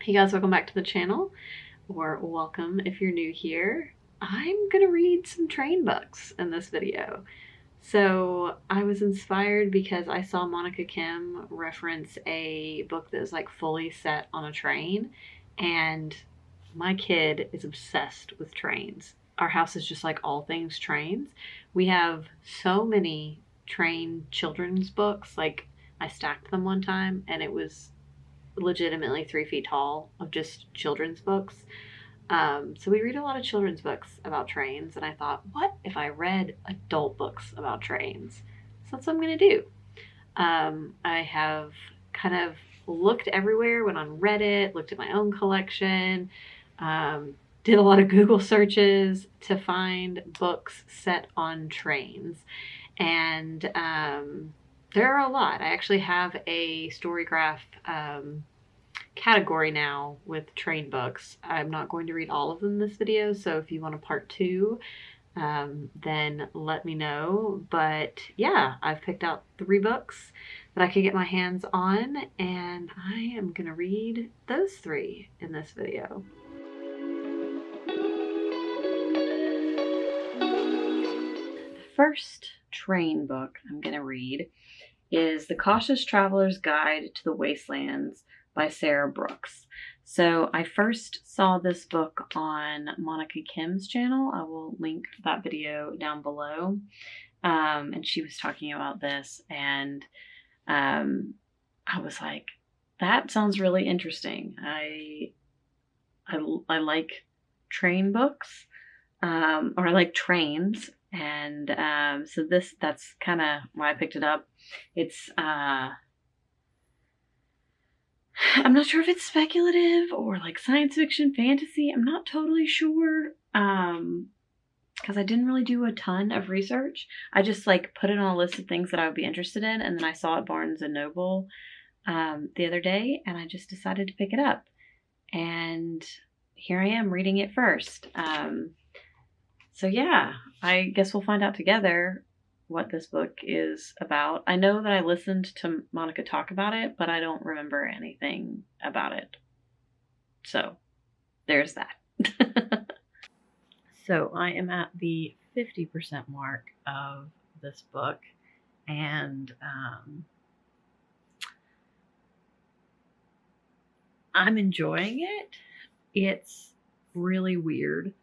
Hey guys, welcome back to the channel, or welcome if you're new here. I'm gonna read some train books in this video. So I was inspired because I saw Monica Kim reference a book that is like fully set on a train, and my kid is obsessed with trains. Our house is just like all things trains. We have so many train children's books. Like I stacked them one time and it was legitimately 3 feet tall of just children's books. So we read a lot of children's books about trains, and I thought, what if I read adult books about trains? So that's what I'm going to do. I have kind of looked everywhere, went on Reddit, looked at my own collection, did a lot of Google searches to find books set on trains. And there are a lot. I actually have a Storygraph category now with train books. I'm not going to read all of them in this video, so if you want a part two, then let me know. But yeah, I've picked out 3 books that I could get my hands on, and I am going to read those 3 in this video. The first train book I'm going to read is The Cautious Traveler's Guide to the Wastelands by Sarah Brooks. So I first saw this book on Monica Kim's channel. I will link that video down below. And she was talking about this, and I was like, that sounds really interesting. I like train books, or I like trains. And so that's kind of why I picked it up. It's I'm not sure if it's speculative or like science fiction fantasy. I'm not totally sure. Because I didn't really do a ton of research. I just like put it on a list of things that I would be interested in, and then I saw it at Barnes and Noble the other day, and I just decided to pick it up. And here I am reading it first. So yeah, I guess we'll find out together what this book is about. I know that I listened to Monica talk about it, but I don't remember anything about it. So there's that. So I am at the 50% mark of this book, and I'm enjoying it. It's really weird.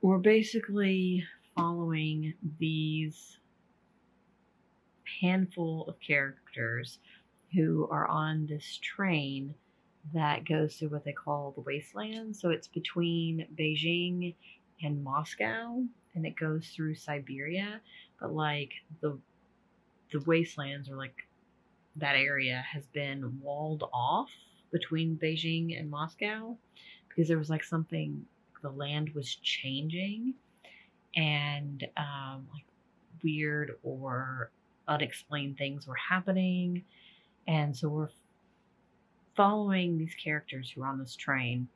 We're basically following these handful of characters who are on this train that goes through what they call the wasteland. So it's between Beijing and Moscow, and it goes through Siberia. But like the wastelands, or like that area, has been walled off between Beijing and Moscow because there was like something, the land was changing, and like weird or unexplained things were happening. And so we're following these characters who are on this train.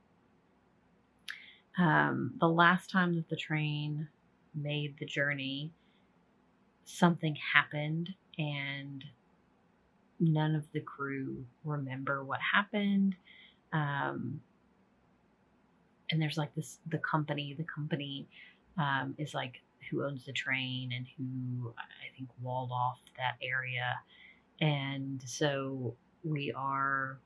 The last time that the train made the journey, something happened, and none of the crew remember what happened. And there's like this, the company is like who owns the train and who I think walled off that area. And so we are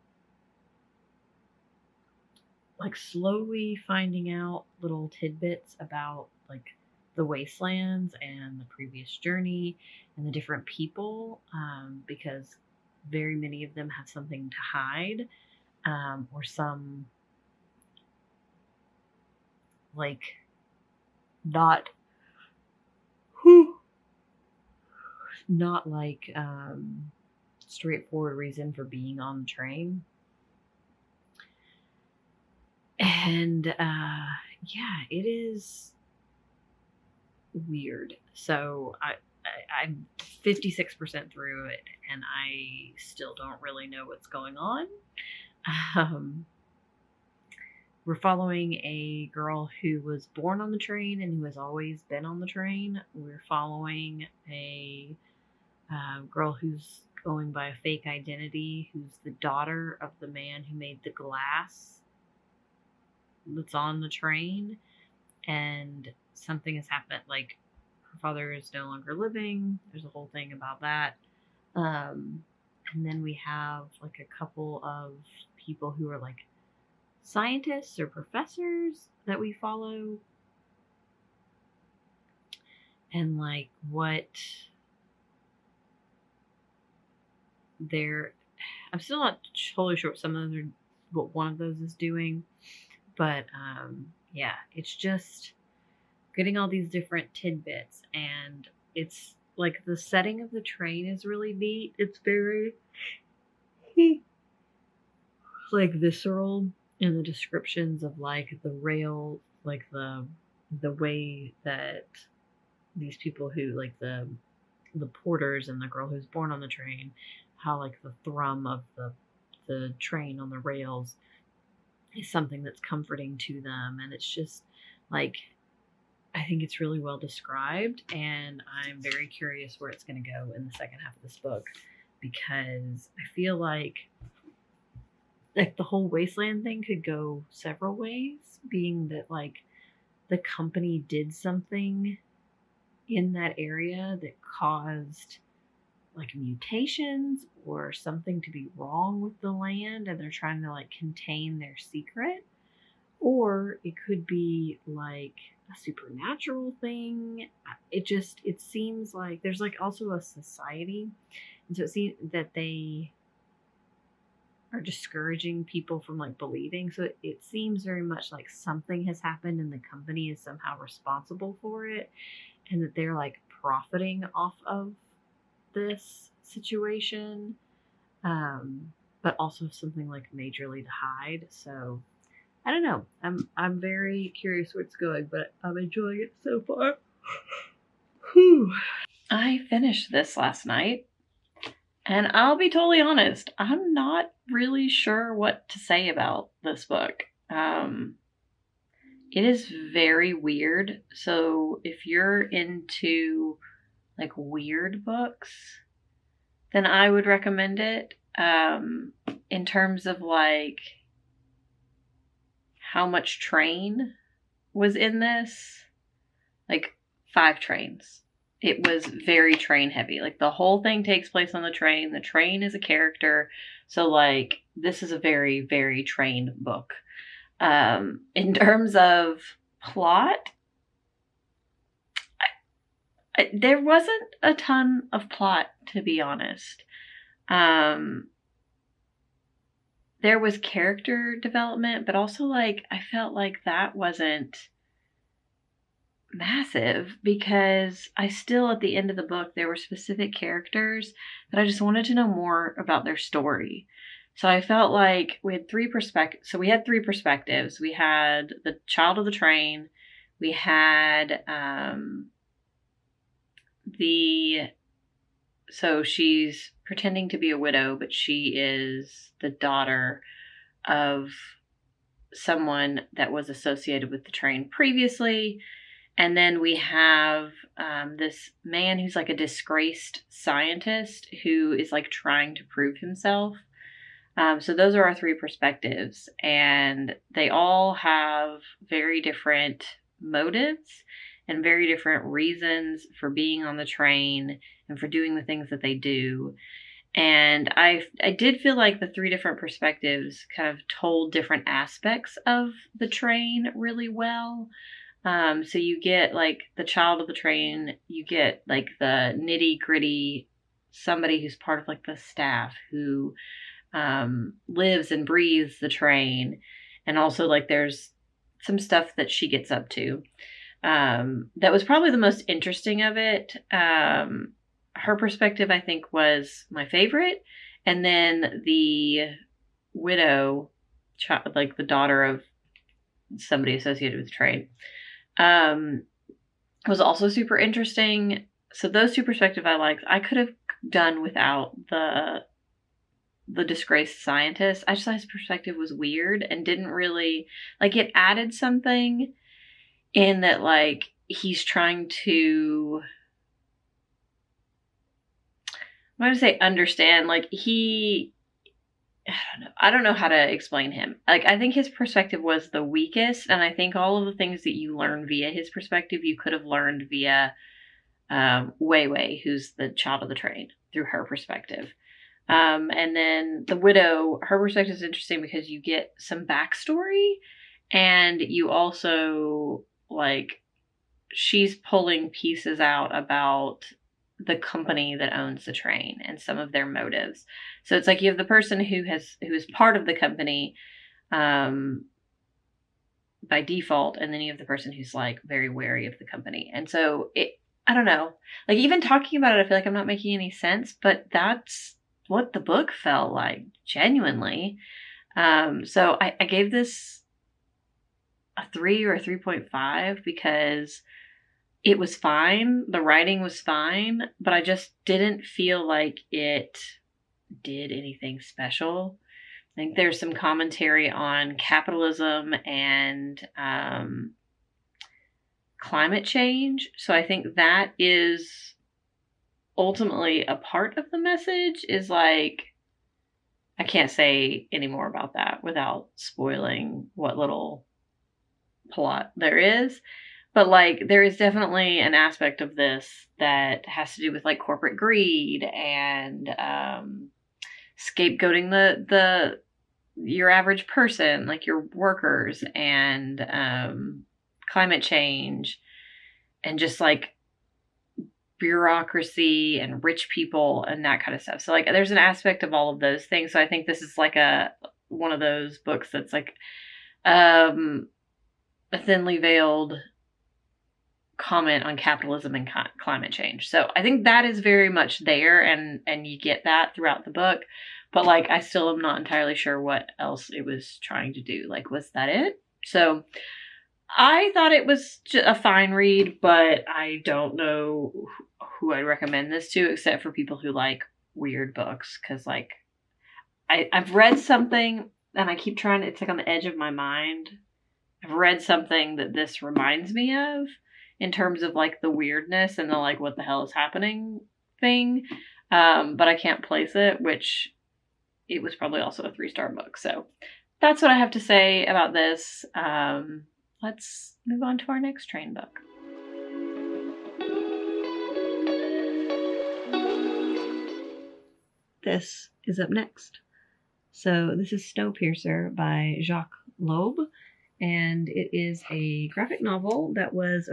like slowly finding out little tidbits about like the wastelands and the previous journey and the different people, because very many of them have something to hide, or some like not like straightforward reason for being on the train. And yeah, it is weird. So I'm 56% through it, and I still don't really know what's going on. We're following a girl who was born on the train and who has always been on the train. We're following a girl who's going by a fake identity, who's the daughter of the man who made the glass that's on the train. And something has happened, like her father is no longer living. There's a whole thing about that. And then we have like a couple of people who are like scientists or professors that we follow. And like what they're, I'm still not totally sure what some of those are, what one of those is doing. But yeah, it's just getting all these different tidbits, and it's like the setting of the train is really neat. It's very like visceral in the descriptions of like the rail, like the way that these people who like the porters and the girl who's born on the train, how like the thrum of the train on the rails is something that's comforting to them. And it's just like, I think it's really well described, and I'm very curious where it's going to go in the second half of this book, because I feel like the whole wasteland thing could go several ways, being that like the company did something in that area that caused like mutations or something to be wrong with the land, and they're trying to like contain their secret. Or it could be like a supernatural thing. It seems like there's like also a society, and so it seems that they are discouraging people from like believing. So it seems very much like something has happened and the company is somehow responsible for it, and that they're like profiting off of this situation, but also something like majorly to hide. So I don't know. I'm very curious where it's going, but I'm enjoying it so far. Whew. I finished this last night, and I'll be totally honest, I'm not really sure what to say about this book. It is very weird. So if you're into like weird books, then I would recommend it. In terms of like how much train was in this, like 5 trains. It was very train heavy. Like the whole thing takes place on the train. The train is a character. So like this is a very, very train book. In terms of plot, there wasn't a ton of plot, to be honest. There was character development, but also like I felt like that wasn't massive, because I still, at the end of the book, there were specific characters that I just wanted to know more about their story. So I felt like we had 3 perspectives. So we had 3 perspectives. We had the child of the train. We had so she's pretending to be a widow, but she is the daughter of someone that was associated with the train previously. And then we have this man who's like a disgraced scientist who is like trying to prove himself. So those are our 3 perspectives, and they all have very different motives and very different reasons for being on the train and for doing the things that they do. And I did feel like the 3 different perspectives kind of told different aspects of the train really well. So you get like the child of the train, you get like the nitty gritty, somebody who's part of like the staff who lives and breathes the train. And also like there's some stuff that she gets up to. That was probably the most interesting of it. Her perspective, I think, was my favorite. And then the widow, like the daughter of somebody associated with the train, was also super interesting. So those 2 perspectives I liked. I could have done without the disgraced scientist. I just thought his perspective was weird and didn't really, like, it added something in that, like, he's trying to, I'm going to say understand, like I don't know how to explain him. Like, I think his perspective was the weakest, and I think all of the things that you learn via his perspective, you could have learned via Wei Wei, who's the child of the train, through her perspective. And then the widow, her perspective is interesting because you get some backstory, and you also, like, she's pulling pieces out about the company that owns the train and some of their motives. So it's like you have the person who is part of the company by default, and then you have the person who's like very wary of the company. And so I don't know, like even talking about it, I feel like I'm not making any sense, but that's what the book felt like, genuinely. So I gave this a 3 or a 3.5 because it was fine. The writing was fine, but I just didn't feel like it did anything special. I think there's some commentary on capitalism and climate change. So I think that is ultimately a part of the message, is like, I can't say any more about that without spoiling what little plot there is. But like, there is definitely an aspect of this that has to do with like corporate greed and scapegoating the your average person, like your workers, and climate change, and just like bureaucracy and rich people and that kind of stuff. So like, there's an aspect of all of those things. So I think this is like one of those books that's like a thinly veiled comment on capitalism and climate change. So I think that is very much there, and you get that throughout the book. But like, I still am not entirely sure what else it was trying to do. Like, was that it? So I thought it was a fine read, but I don't know who I'd recommend this to, except for people who like weird books. Because like, I've read something and I keep trying, it's like on the edge of my mind. I've read something that this reminds me of, in terms of like the weirdness and the like, what the hell is happening thing. But I can't place it, which it was probably also a 3-star book. So that's what I have to say about this. Let's move on to our next train book. This is up next. So this is Snowpiercer by Jacques Loeb. And it is a graphic novel that was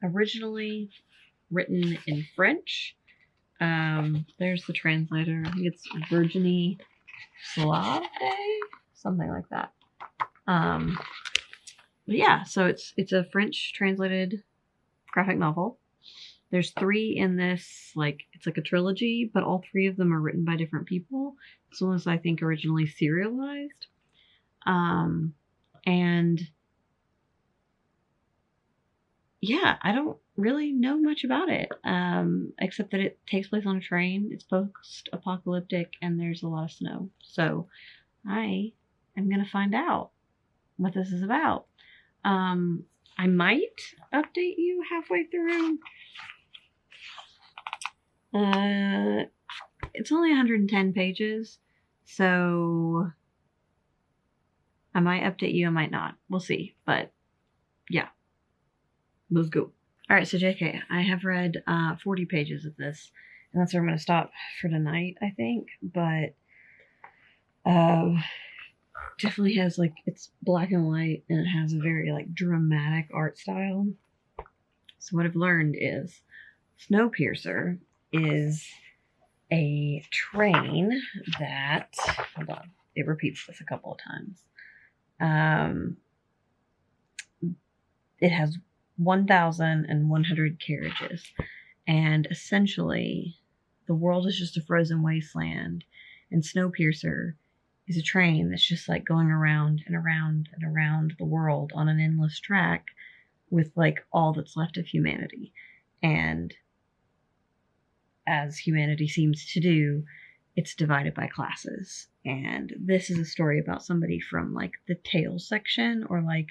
originally written in French. There's the translator. I think it's Virginie Slave, something like that. But yeah, so it's a French translated graphic novel. There's 3 in this, like, it's like a trilogy, but all 3 of them are written by different people. This one was, I think, originally serialized. And yeah, I don't really know much about it, except that it takes place on a train. It's post-apocalyptic, and there's a lot of snow. So I am going to find out what this is about. I might update you halfway through. It's only 110 pages, so I might update you, I might not. We'll see. But yeah, let's go. All right, so JK, I have read 40 pages of this, and that's where I'm going to stop for tonight, I think. But definitely has, like, it's black and white, and it has a very, like, dramatic art style. So what I've learned is Snowpiercer is a train that, hold on, it repeats this a couple of times. It has 1,100 carriages, and essentially the world is just a frozen wasteland, and Snowpiercer is a train that's just like going around and around and around the world on an endless track with like all that's left of humanity. And as humanity seems to do, it's divided by classes. And this is a story about somebody from like the tail section, or like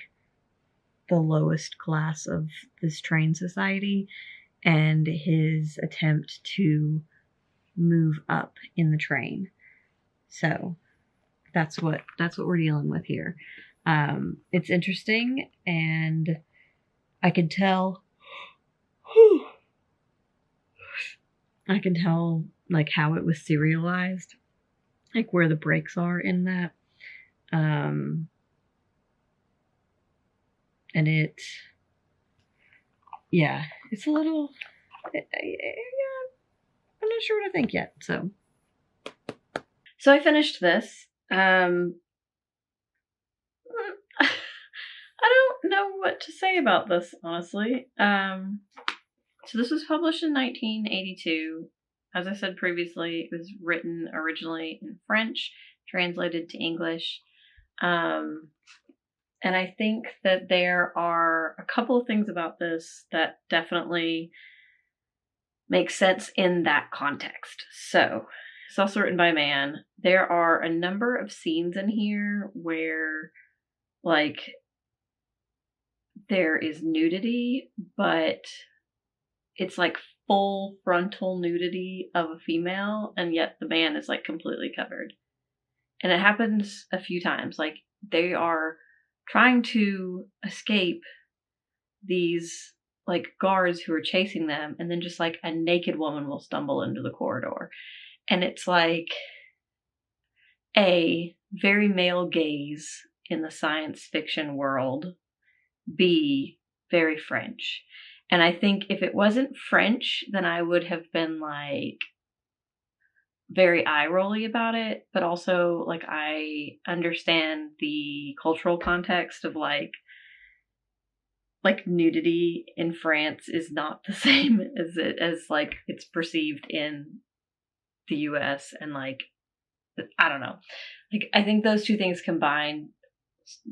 the lowest class of this train society, and his attempt to move up in the train. So that's what we're dealing with here. It's interesting, and I can tell like how it was serialized, like where the breaks are in that. And it's a little, I'm not sure what I think yet. So I finished this. I don't know what to say about this, honestly. So this was published in 1982. As I said previously, it was written originally in French, translated to English. And I think that there are a couple of things about this that definitely make sense in that context. So it's also written by a man. There are a number of scenes in here where, like, there is nudity, but it's like full frontal nudity of a female, and yet the man is like completely covered. And it happens a few times. Like, they are trying to escape these like guards who are chasing them, and then just like a naked woman will stumble into the corridor. And it's like A, very male gaze in the science fiction world, B, very French. And I think if it wasn't French, then I would have been like very eye-rolly about it, but also like I understand the cultural context of like nudity in France is not the same as like it's perceived in the US, and like I don't know. Like, I think those two things combined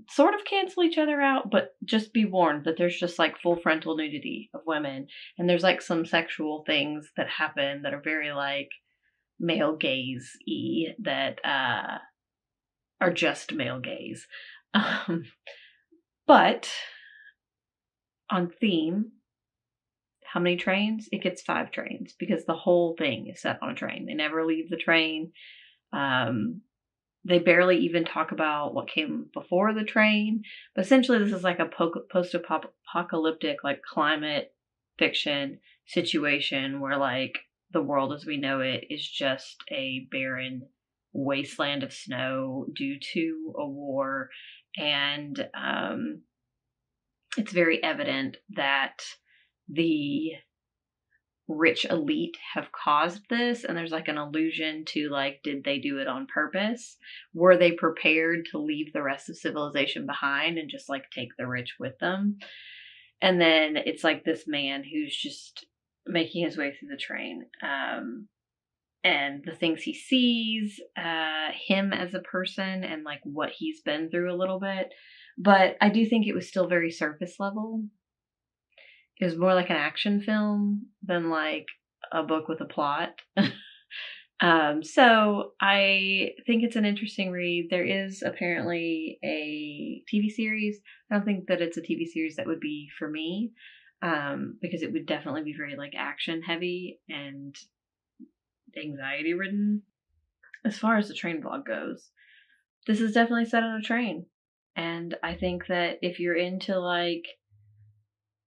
sort of cancel each other out, but just be warned that there's just like full frontal nudity of women, and there's like some sexual things that happen that are very like male gaze-y, that are just male gaze. But on theme, how many trains? It gets 5 trains, because the whole thing is set on a train. They never leave the train. They barely even talk about what came before the train. But essentially, this is like a post-apocalyptic, like climate fiction situation where like the world as we know it is just a barren wasteland of snow due to a war. And it's very evident that the rich elite have caused this, and there's like an allusion to like, did they do it on purpose? Were they prepared to leave the rest of civilization behind and just like take the rich with them? And then it's like this man who's just making his way through the train, and the things he sees, him as a person, and like what he's been through a little bit. But I do think it was still very surface level. It was more like an action film than like a book with a plot. So I think it's an interesting read. There is apparently a TV series. I don't think that it's a TV series that would be for me, because it would definitely be very like action heavy and anxiety ridden. As far as the train vlog goes, this is definitely set on a train. And I think that if you're into like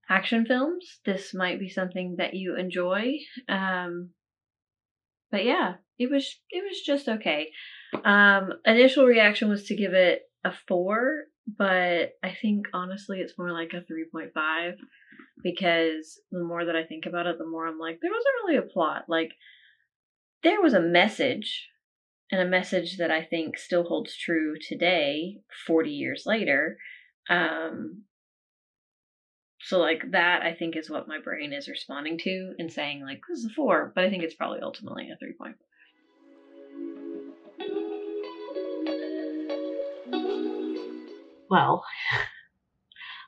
action films, this might be something that you enjoy. But yeah, it was just okay. Initial reaction was to give it a 4, but I think honestly it's more like a 3.5, because the more that I think about it, the more I'm like, there wasn't really a plot. Like, there was a message, and a message that I think still holds true today, 40 years later. So like that, I think, is what my brain is responding to and saying like, this is a 4, but I think it's probably ultimately a 3.5. Well,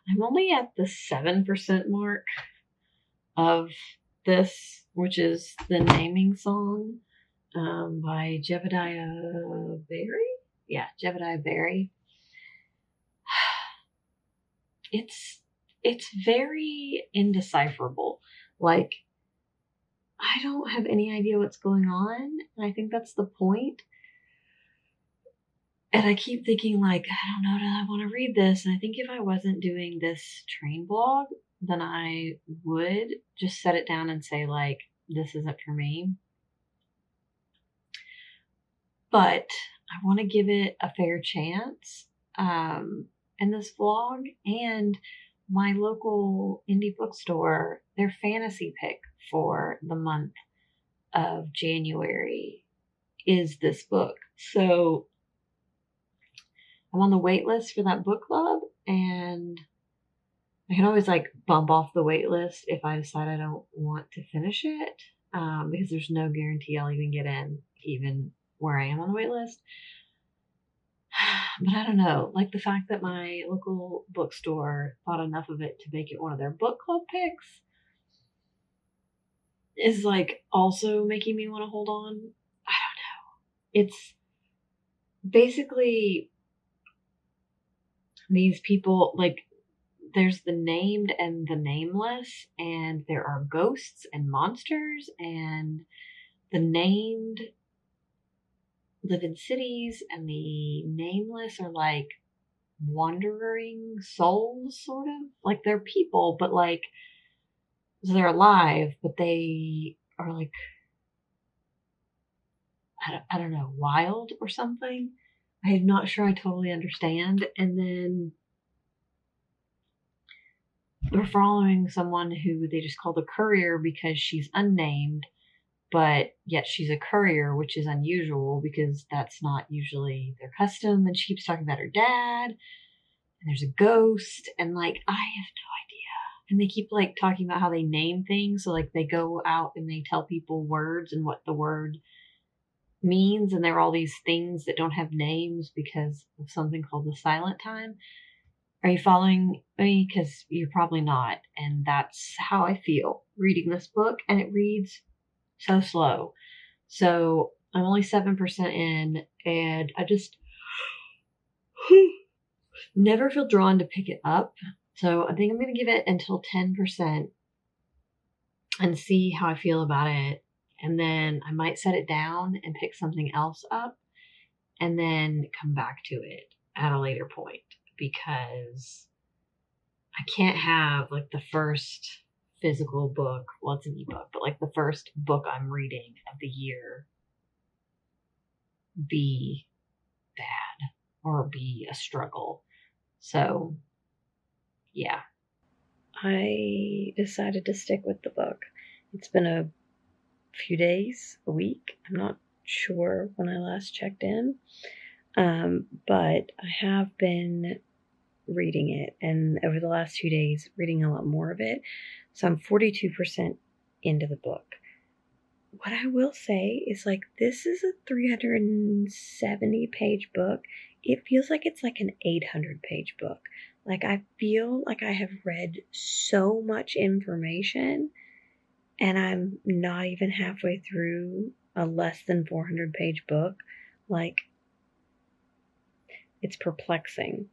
I'm only at the 7% mark of this, which is the naming song by Jebediah Berry. Yeah, Jebediah Berry. It's very indecipherable. Like, I don't have any idea what's going on. And I think that's the point. And I keep thinking, like, I don't know, do I want to read this? And I think if I wasn't doing this train blog, then I would just set it down and say, like, this isn't for me. But I want to give it a fair chance in this vlog. And my local indie bookstore, their fantasy pick for the month of January is this book. So I'm on the wait list for that book club, and I can always like bump off the wait list if I decide I don't want to finish it, because there's no guarantee I'll even get in, even where I am on the wait list. But I don't know, like the fact that my local bookstore thought enough of it to make it one of their book club picks is like also making me want to hold on. I don't know. It's basically these people, like, there's the named and the nameless, and there are ghosts and monsters, and the named live in cities, and the nameless are like wandering souls, sort of. Like they're people, but like, so they're alive, but they are like, I don't know, wild or something. I'm not sure I totally understand. And then we're following someone who they just call the courier because she's unnamed, but yet she's a courier, which is unusual because that's not usually their custom. And she keeps talking about her dad, and there's a ghost, and like, I have no idea. And they keep like talking about how they name things. So like they go out and they tell people words and what the word means, and there are all these things that don't have names because of something called the silent time. Are you following me? Because you're probably not. And that's how I feel reading this book, and it reads so slow. So I'm only 7% in, and I just never feel drawn to pick it up. So I think I'm going to give it until 10% and see how I feel about it. And then I might set it down and pick something else up and then come back to it at a later point, because I can't have like the first physical book, well, it's an ebook, but like the first book I'm reading of the year be bad or be a struggle. So, yeah. I decided to stick with the book. It's been a few days, a week. I'm not sure when I last checked in. But I have been reading it, and over the last 2 days, reading a lot more of it. So I'm 42% into the book. What I will say is, like, this is a 370 page book. It feels like it's like an 800 page book. Like, I feel like I have read so much information, and I'm not even halfway through a less than 400 page book. Like, it's perplexing.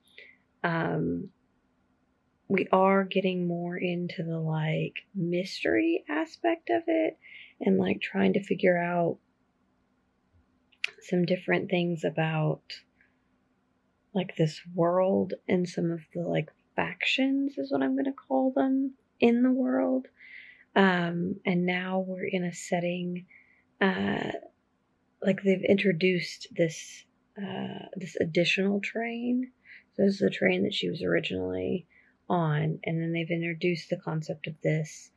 We are getting more into the like mystery aspect of it, and like trying to figure out some different things about like this world and some of the like factions is what I'm going to call them in the world. And now we're in a setting, like they've introduced this additional train. So this is the train that she was originally on, and then they've introduced the concept of this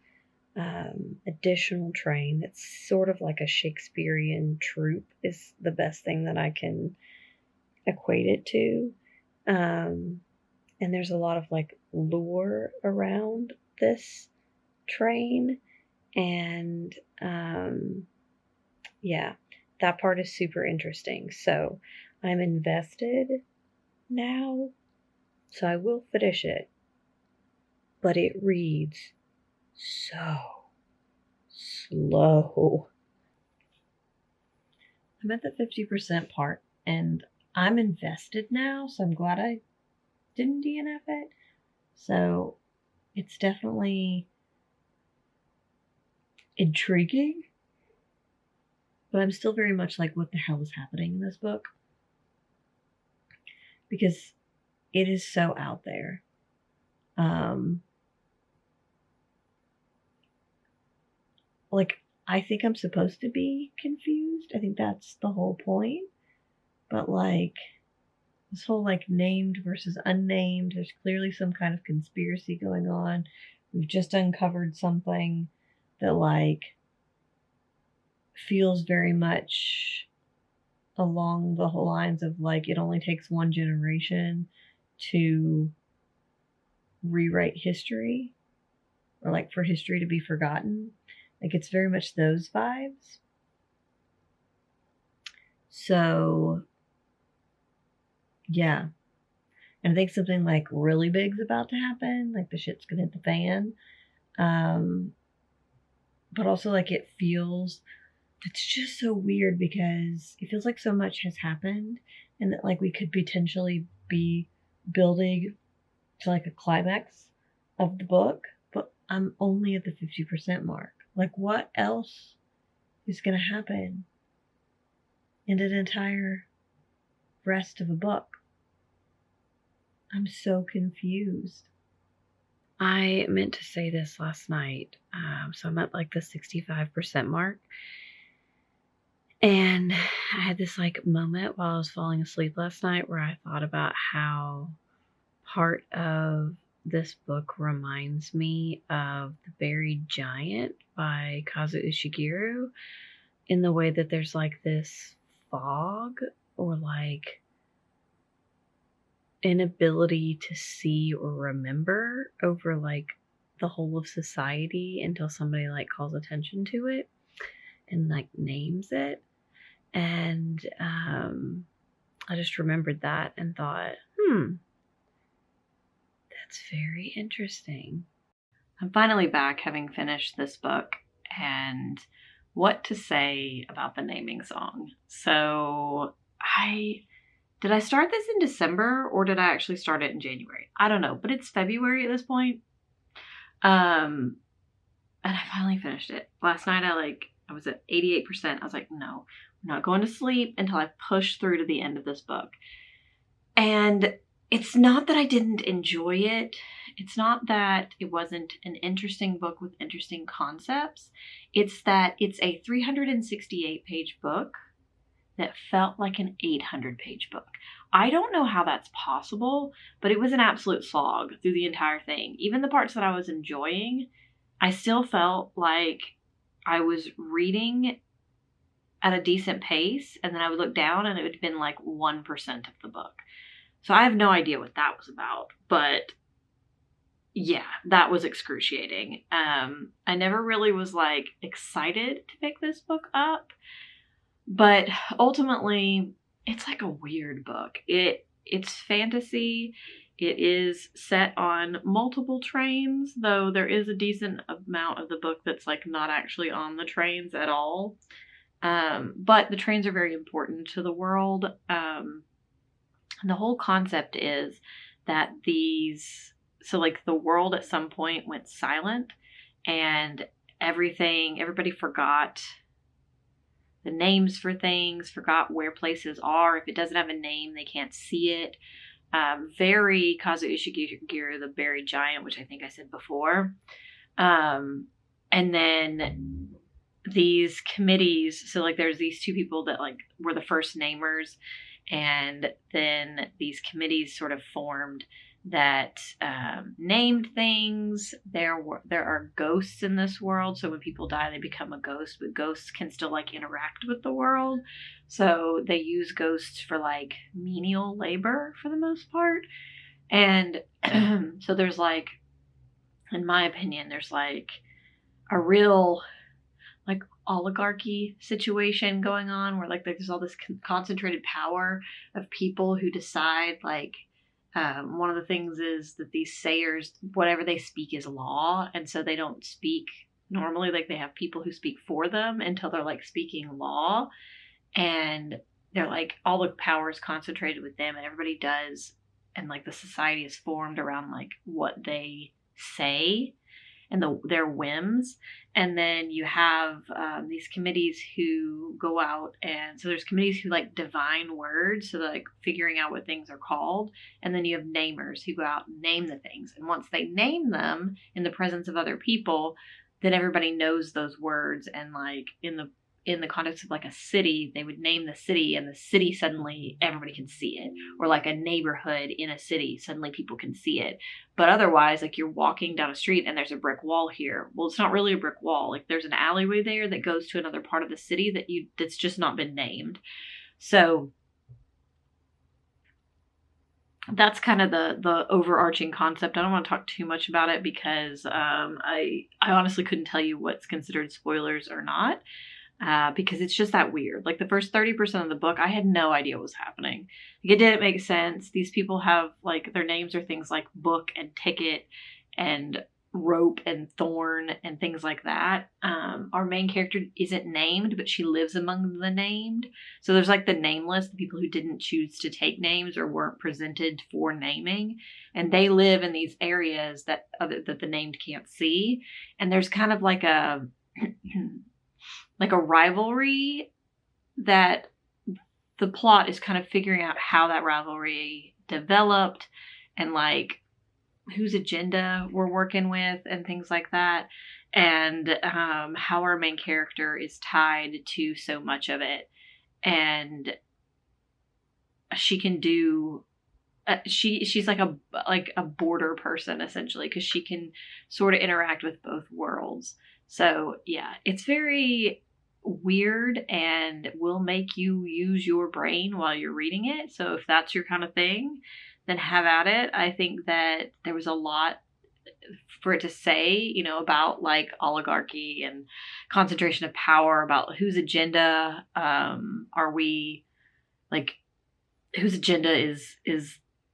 additional train that's sort of like a Shakespearean troupe is the best thing that I can equate it to. And there's a lot of like lore around this train, and yeah, that part is super interesting. So I'm invested now, so I will finish it, but it reads so slow. I'm at the 50% part, and I'm invested now, so I'm glad I didn't DNF it. So it's definitely intriguing, but I'm still very much like, what the hell is happening in this book? Because it is so out there. Like, I think I'm supposed to be confused. I think that's the whole point. But like, this whole like named versus unnamed, there's clearly some kind of conspiracy going on. We've just uncovered something that like feels very much along the whole lines of like, it only takes one generation to rewrite history, or like for history to be forgotten. Like, it's very much those vibes. So yeah, and I think something like really big's about to happen, like the shit's gonna hit the fan. But also like, it feels, it's just so weird because it feels like so much has happened, and that like we could potentially be building to like a climax of the book, but I'm only at the 50% mark. Like, what else is going to happen in an entire rest of a book? I'm so confused. I meant to say this last night. So I'm at like the 65% mark. And I had this like moment while I was falling asleep last night where I thought about how part of this book reminds me of The Buried Giant by Kazuo Ishiguro, in the way that there's like this fog or like inability to see or remember over like the whole of society until somebody like calls attention to it and like names it. And I just remembered that and thought, that's very interesting. I'm finally back, having finished this book, and what to say about the naming song. So did I start this in December, or did I actually start it in January? I don't know, but it's February at this point. And I finally finished it. Last night I was at 88%. I was like, no, I'm not going to sleep until I push through to the end of this book. And it's not that I didn't enjoy it. It's not that it wasn't an interesting book with interesting concepts. It's that it's a 368-page book that felt like an 800-page book. I don't know how that's possible, but it was an absolute slog through the entire thing. Even the parts that I was enjoying, I still felt like I was reading at a decent pace, and then I would look down and it would have been like 1% of the book. So I have no idea what that was about, but yeah, that was excruciating. I never really was like excited to pick this book up, but ultimately it's like a weird book. It's fantasy. It is set on multiple trains, though there is a decent amount of the book that's like not actually on the trains at all. But the trains are very important to the world. The whole concept is that so like the world at some point went silent, and everybody forgot the names for things, forgot where places are. If it doesn't have a name, they can't see it. Very Kazuo Ishiguro, The Buried Giant, which I think I said before. And then these committees, so like there's these two people that like were the first namers, and then these committees sort of formed that named things. There are ghosts in this world, so when people die they become a ghost, but ghosts can still like interact with the world, so they use ghosts for like menial labor for the most part. And so there's like, in my opinion, there's like a real like oligarchy situation going on where like there's all this concentrated power of people who decide like one of the things is that these sayers, whatever they speak is law, and so they don't speak normally. Like they have people who speak for them until they're like speaking law, and they're like all the power is concentrated with them, and everybody does, and like the society is formed around like what they say. their whims. And then you have these committees who go out, and so there's committees who like divine words, so like figuring out what things are called. And then you have namers who go out and name the things. And once they name them in the presence of other people, then everybody knows those words. And like in the context of like a city, they would name the city, and the city suddenly everybody can see it. Or like a neighborhood in a city, suddenly people can see it. But otherwise, like you're walking down a street and there's a brick wall here. Well, it's not really a brick wall. Like there's an alleyway there that goes to another part of the city that's just not been named. So that's kind of the overarching concept. I don't want to talk too much about it because I honestly couldn't tell you what's considered spoilers or not. Because it's just that weird. Like the first 30% of the book, I had no idea what was happening. Like it didn't make sense. These people have like their names are things like Book and Ticket and Rope and Thorn and things like that. Our main character isn't named, but she lives among the named. So there's like the nameless, the people who didn't choose to take names or weren't presented for naming, and they live in these areas that the named can't see. And there's kind of like a like a rivalry that the plot is kind of figuring out how that rivalry developed and like whose agenda we're working with and things like that. And how our main character is tied to so much of it. And she can do she's like a border person essentially, because she can sort of interact with both worlds. So yeah, it's very weird and will make you use your brain while you're reading it. So if that's your kind of thing, then have at it. I think that there was a lot for it to say, you know, about like oligarchy and concentration of power, about whose agenda are we, like whose agenda is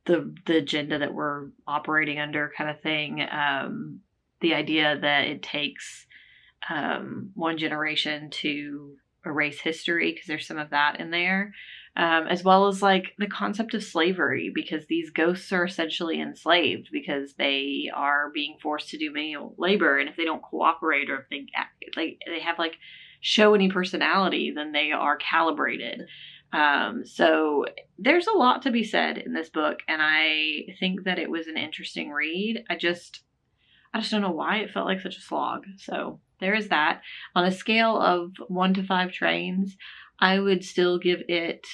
the agenda that we're operating under, kind of thing. The idea that it takes one generation to erase history, because there's some of that in there, as well as like the concept of slavery, because these ghosts are essentially enslaved because they are being forced to do manual labor, and if they don't cooperate, or if they have like show any personality, then they are calibrated. So there's a lot to be said in this book, and I think that it was an interesting read. I just don't know why it felt like such a slog. So there is that. On a scale of 1 to 5 trains, I would still give it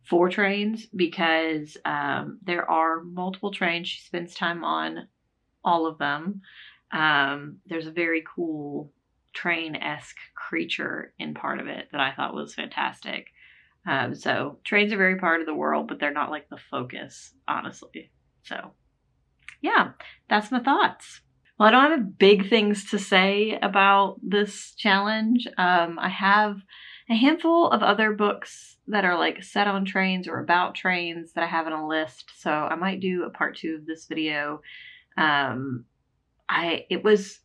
4 trains, because there are multiple trains. She spends time on all of them. There's a very cool train-esque creature in part of it that I thought was fantastic. So trains are very part of the world, but they're not like the focus, honestly. So yeah, that's my thoughts. Well, I don't have big things to say about this challenge. I have a handful of other books that are like set on trains or about trains that I have on a list. So I might do a part 2 of this video. It was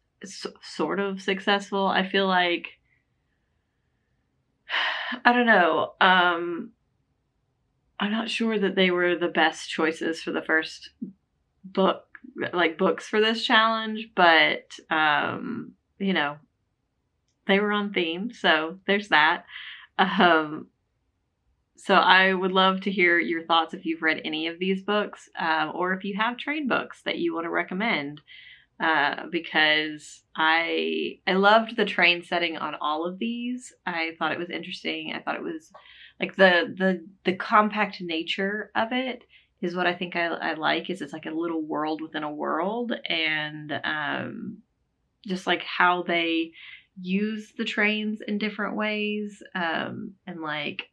sort of successful. I feel like, I don't know. I'm not sure that they were the best choices for the first books for this challenge, but you know, they were on theme, so there's that. So I would love to hear your thoughts if you've read any of these books, or if you have train books that you want to recommend, because I loved the train setting on all of these. I thought it was interesting. I thought it was like the compact nature of it is what I think I like. Is it's like a little world within a world, and just like how they use the trains in different ways, and like,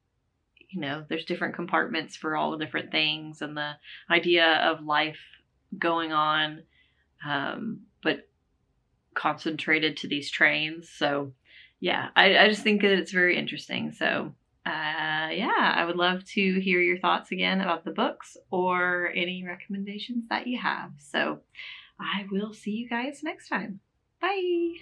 you know, there's different compartments for all the different things, and the idea of life going on, but concentrated to these trains. So yeah, I just think that it's very interesting. So yeah, I would love to hear your thoughts again about the books or any recommendations that you have. So I will see you guys next time. Bye.